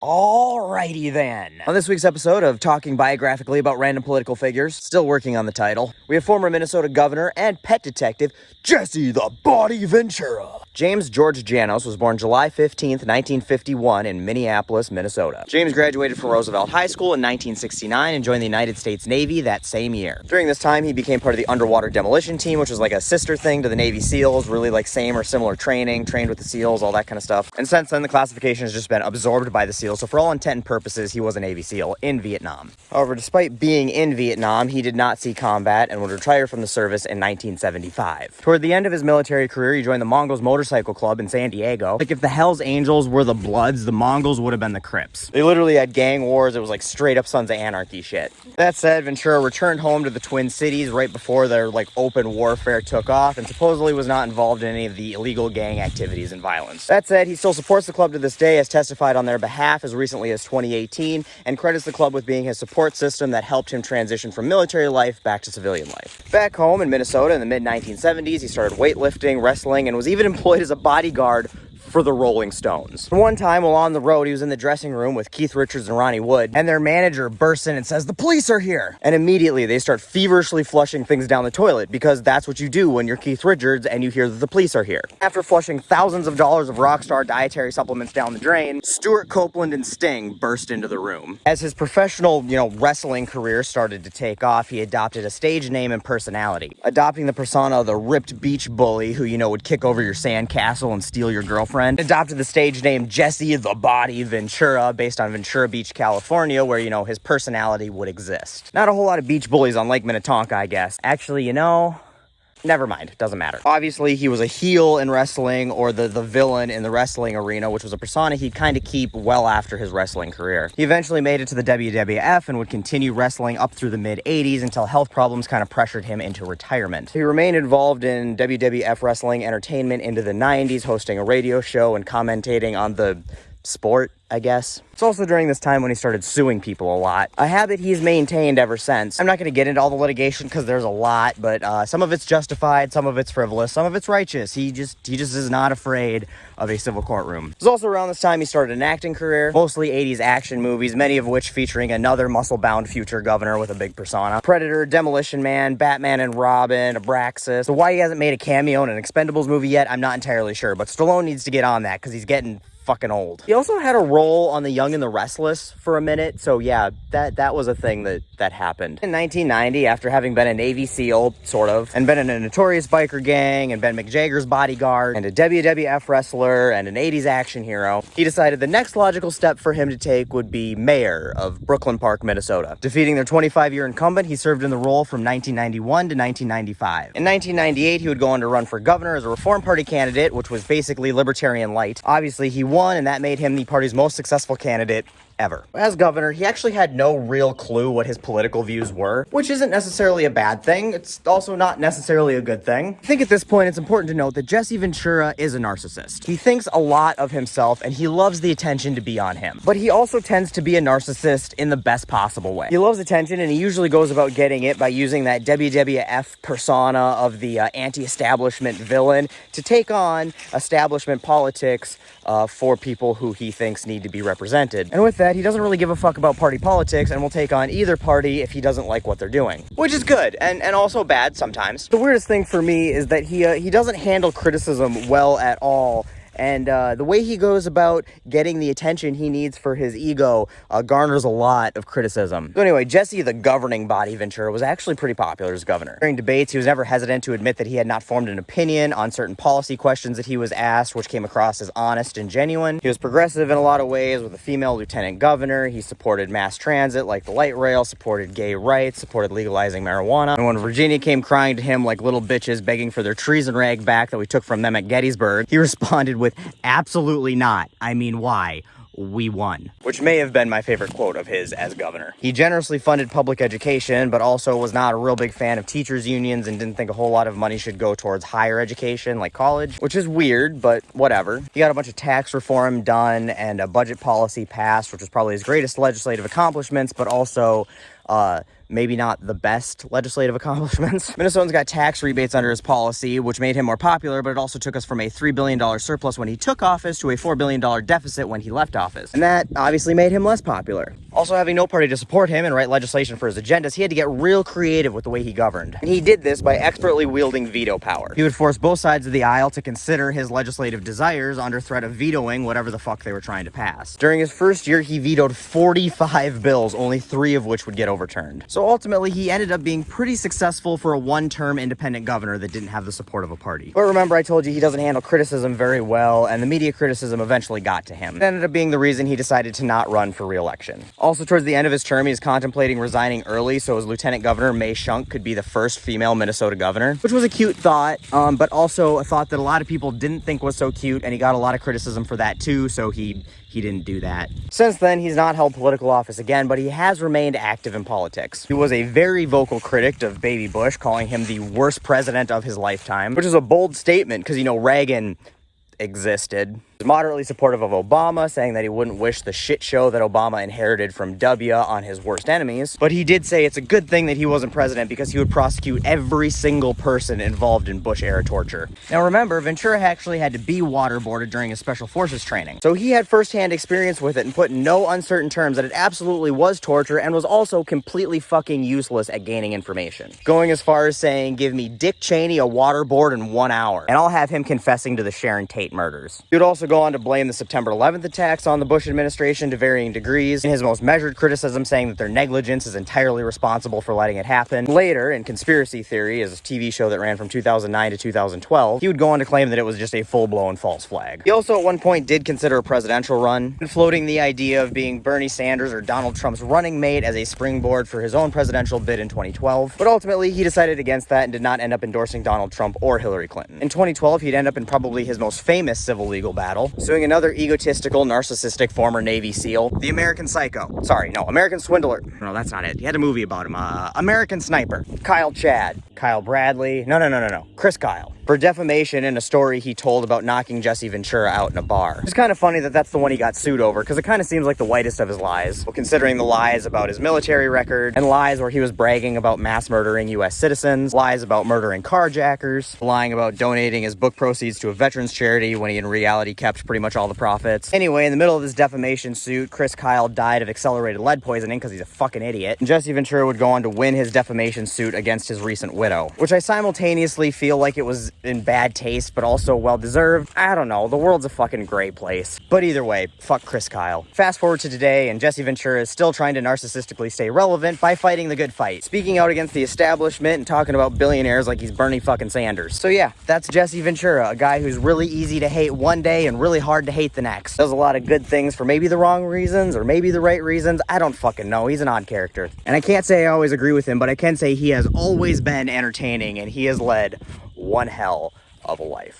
Alrighty then. On this week's episode of Talking Biographically about random political figures, still working on the title, we have former Minnesota governor and pet detective Jesse the Body Ventura. James George Janos was born July 15th, 1951 in Minneapolis, Minnesota. James graduated from Roosevelt High School in 1969 and joined the United States Navy that same year. During this time, he became part of the underwater demolition team, which was like a sister thing to the Navy SEALs, really like same or similar training, trained with the SEALs, all that kind of stuff. And since then, the classification has just been absorbed by the SEALs, so for all intent and purposes, he was a Navy SEAL in Vietnam. However, despite being in Vietnam, he did not see combat and would retire from the service in 1975. Toward the end of his military career, he joined the Mongols Motorcycle Club in San Diego. Like, if the Hells Angels were the Bloods, the Mongols would have been the Crips. They literally had gang wars. It was like straight up Sons of Anarchy shit. That said, Ventura returned home to the Twin Cities right before their like open warfare took off and supposedly was not involved in any of the illegal gang activities and violence. That said, he still supports the club to this day, has testified on their behalf as recently as 2018, and credits the club with being his support system that helped him transition from military life back to civilian life. Back home in Minnesota in the mid-1970s, he started weightlifting, wrestling, and was even employed as a bodyguard for the Rolling Stones. One time while on the road, he was in the dressing room with Keith Richards and Ronnie Wood, and their manager bursts in and says, "The police are here!" And immediately they start feverishly flushing things down the toilet, because that's what you do when you're Keith Richards and you hear that the police are here. After flushing thousands of dollars of Rockstar dietary supplements down the drain, Stuart Copeland and Sting burst into the room. As his professional, wrestling career started to take off, he adopted a stage name and personality, adopting the persona of the ripped beach bully who, would kick over your sandcastle and steal your girlfriend. Adopted the stage name Jesse the Body Ventura based on Ventura Beach, California, where, his personality would exist. Not a whole lot of beach bullies on Lake Minnetonka, I guess. Actually, never mind. Doesn't matter. Obviously, he was a heel in wrestling, or the villain in the wrestling arena, which was a persona he'd kind of keep well after his wrestling career. He eventually made it to the WWF and would continue wrestling up through the mid-80s until health problems kind of pressured him into retirement. He remained involved in WWF wrestling entertainment into the 90s, hosting a radio show and commentating on the sport, I guess. It's also during this time when he started suing people a lot, a habit he's maintained ever since. I'm not going to get into all the litigation because there's a lot, but some of it's justified, some of it's frivolous, some of it's righteous. He just is not afraid of a civil courtroom. It was also around this time he started an acting career, mostly 80s action movies, many of which featuring another muscle-bound future governor with a big persona. Predator, Demolition Man, Batman and Robin, Abraxas. So why he hasn't made a cameo in an Expendables movie yet, I'm not entirely sure, but Stallone needs to get on that because he's getting fucking old. He also had a role on The Young and the Restless for a minute, so yeah, that was a thing that happened. In 1990, after having been a Navy SEAL, sort of, and been in a notorious biker gang, and been Mick Jagger's bodyguard, and a WWF wrestler, and an 80s action hero, he decided the next logical step for him to take would be mayor of Brooklyn Park, Minnesota. Defeating their 25-year incumbent, he served in the role from 1991 to 1995. In 1998, he would go on to run for governor as a Reform Party candidate, which was basically libertarian light. Obviously, he won, and that made him the party's most successful candidate ever. As governor, he actually had no real clue what his political views were, which isn't necessarily a bad thing. It's also not necessarily a good thing. I think at this point, it's important to note that Jesse Ventura is a narcissist. He thinks a lot of himself, and he loves the attention to be on him. But he also tends to be a narcissist in the best possible way. He loves attention, and he usually goes about getting it by using that WWF persona of the anti-establishment villain to take on establishment politics for people who he thinks need to be represented. And with that, he doesn't really give a fuck about party politics and will take on either party if he doesn't like what they're doing. Which is good, and also bad sometimes. The weirdest thing for me is that he doesn't handle criticism well at all. And the way he goes about getting the attention he needs for his ego garners a lot of criticism. So anyway, Jesse the Governing Body Ventura was actually pretty popular as governor. During debates, he was never hesitant to admit that he had not formed an opinion on certain policy questions that he was asked, which came across as honest and genuine. He was progressive in a lot of ways, with a female lieutenant governor. He supported mass transit like the light rail, supported gay rights, supported legalizing marijuana. And when Virginia came crying to him like little bitches begging for their treason rag back that we took from them at Gettysburg, he responded with, "Absolutely not. I mean, why? We won." Which may have been my favorite quote of his as governor. He generously funded public education, but also was not a real big fan of teachers' unions and didn't think a whole lot of money should go towards higher education, like college, which is weird, but whatever. He got a bunch of tax reform done and a budget policy passed, which was probably his greatest legislative accomplishments, but also maybe not the best legislative accomplishments. Minnesotans got tax rebates under his policy, which made him more popular, but it also took us from a $3 billion surplus when he took office to a $4 billion deficit when he left office. And that obviously made him less popular. Also, having no party to support him and write legislation for his agendas, he had to get real creative with the way he governed. And he did this by expertly wielding veto power. He would force both sides of the aisle to consider his legislative desires under threat of vetoing whatever the fuck they were trying to pass. During his first year, he vetoed 45 bills, only 3 of which would get overturned. So ultimately, he ended up being pretty successful for a one-term independent governor that didn't have the support of a party. But remember, I told you he doesn't handle criticism very well, and the media criticism eventually got to him. It ended up being the reason he decided to not run for re-election. Also, towards the end of his term, he was contemplating resigning early so his lieutenant governor, May Shunk, could be the first female Minnesota governor, which was a cute thought, but also a thought that a lot of people didn't think was so cute, and he got a lot of criticism for that too, so he didn't do that. Since then, he's not held political office again, but he has remained active in politics. He was a very vocal critic of Baby Bush, calling him the worst president of his lifetime, which is a bold statement because, you know, Reagan existed. He was moderately supportive of Obama, saying that he wouldn't wish the shit show that Obama inherited from W on his worst enemies. But he did say it's a good thing that he wasn't president because he would prosecute every single person involved in Bush-era torture. Now remember, Ventura actually had to be waterboarded during his special forces training. So he had firsthand experience with it and put in no uncertain terms that it absolutely was torture and was also completely fucking useless at gaining information. Going as far as saying, give me Dick Cheney a waterboard in 1 hour, and I'll have him confessing to the Sharon Tate murders. He would also go on to blame the September 11th attacks on the Bush administration to varying degrees, in his most measured criticism saying that their negligence is entirely responsible for letting it happen. Later, in Conspiracy Theory, as a TV show that ran from 2009 to 2012, he would go on to claim that it was just a full-blown false flag. He also at one point did consider a presidential run, floating the idea of being Bernie Sanders or Donald Trump's running mate as a springboard for his own presidential bid in 2012, but ultimately he decided against that and did not end up endorsing Donald Trump or Hillary Clinton. In 2012, he'd end up in probably his most famous civil legal battle, suing another egotistical, narcissistic former Navy SEAL, the American Psycho. Sorry, no, American Swindler. No, that's not it. He had a movie about him. American Sniper. Kyle Bradley. No. Chris Kyle. For defamation in a story he told about knocking Jesse Ventura out in a bar. It's kind of funny that that's the one he got sued over, because it kind of seems like the whitest of his lies. Well, considering the lies about his military record, and lies where he was bragging about mass murdering U.S. citizens, lies about murdering carjackers, lying about donating his book proceeds to a veterans charity when he in reality kept pretty much all the profits. Anyway, in the middle of this defamation suit, Chris Kyle died of accelerated lead poisoning because he's a fucking idiot. And Jesse Ventura would go on to win his defamation suit against his recent widow, which I simultaneously feel like it was in bad taste, but also well-deserved. I don't know, the world's a fucking great place. But either way, fuck Chris Kyle. Fast forward to today, and Jesse Ventura is still trying to narcissistically stay relevant by fighting the good fight, speaking out against the establishment and talking about billionaires like he's Bernie fucking Sanders. So yeah, that's Jesse Ventura, a guy who's really easy to hate one day and really hard to hate the next. Does a lot of good things for maybe the wrong reasons, or maybe the right reasons. I don't fucking know. He's an odd character. And I can't say I always agree with him, but I can say he has always been entertaining, and he has led one hell of a life.